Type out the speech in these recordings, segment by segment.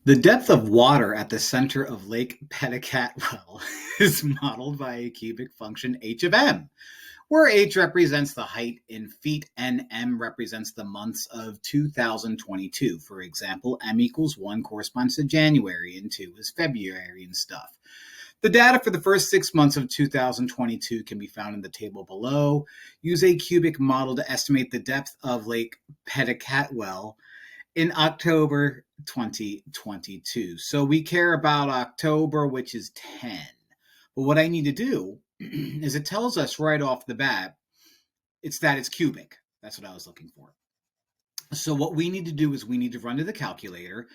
The depth of water at the center of Lake Precalculus is modeled by a cubic function h of m, where h represents the height in feet and m represents the months of 2022. For example, m equals 1 corresponds to January and 2 is February and stuff. The data for the first 6 months of 2022 can be found in the table below. Use a cubic model to estimate the depth of Lake Precalculus in October 2022. So we care about October, which is 10. But what I need to do is it tells us right off the bat, it's cubic. That's what I was looking for. So what we need to do is we need to run to the calculator.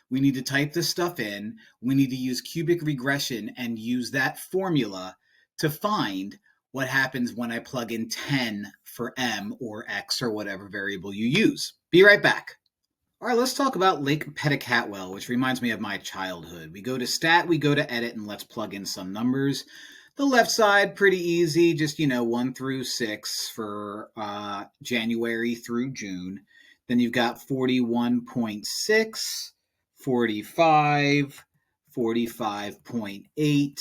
We need to type this stuff in. We need to use cubic regression and use that formula to find what happens when I plug in 10 for m or x or whatever variable you use. Be right back. All right, let's talk about Lake Precalculus, which reminds me of my childhood. We go to stat, we go to edit, and let's plug in some numbers. The left side, pretty easy, just, 1 through 6 for January through June. Then you've got 41.6, 45, 45.8,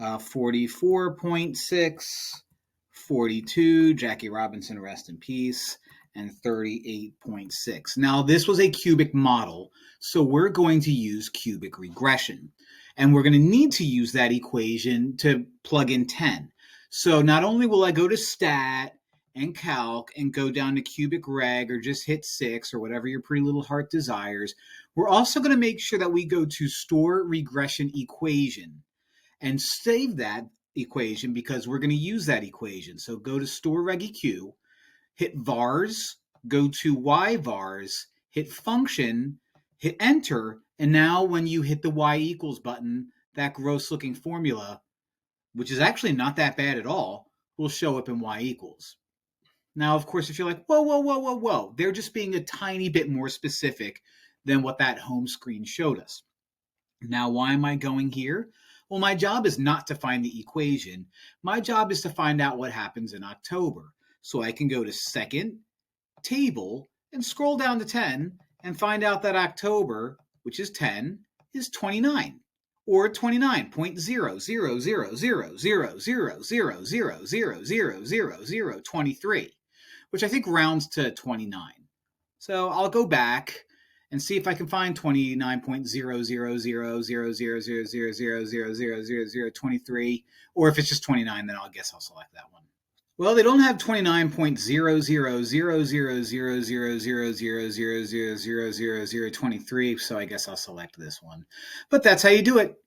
44.6, 42, Jackie Robinson, rest in peace, and 38.6. Now, this was a cubic model, so we're going to use cubic regression. And we're going to need to use that equation to plug in 10. So not only will I go to stat and calc and go down to cubic reg or just hit 6 or whatever your pretty little heart desires, we're also going to make sure that we go to store regression equation and save that equation because we're going to use that equation. So go to store reg eq, hit vars, go to yvars, hit function, hit enter, and now when you hit the y equals button, that gross looking formula, which is actually not that bad at all, will show up in y equals. Now, of course, if you're like, whoa, they're just being a tiny bit more specific than what that home screen showed us. Now, why am I going here? Well, my job is not to find the equation. My job is to find out what happens in October. So I can go to second, table, and scroll down to 10 and find out that October, which is 10, is 29, or 29.000000000000023, which I think rounds to 29. So I'll go back and see if I can find 29.0000000000023, or if it's just 29, then I'll select that one. Well, they don't have 29.000000000000023, so I guess I'll select this one. But that's how you do it.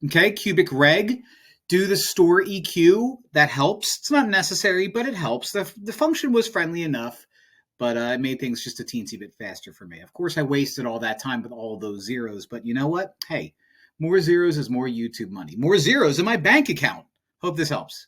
Okay, cubic reg, do the store EQ. That helps. It's not necessary, but it helps. The function was friendly enough, but it made things just a teensy bit faster for me. Of course, I wasted all that time with all those zeros, but you know what? Hey, more zeros is more YouTube money. More zeros in my bank account. Hope this helps.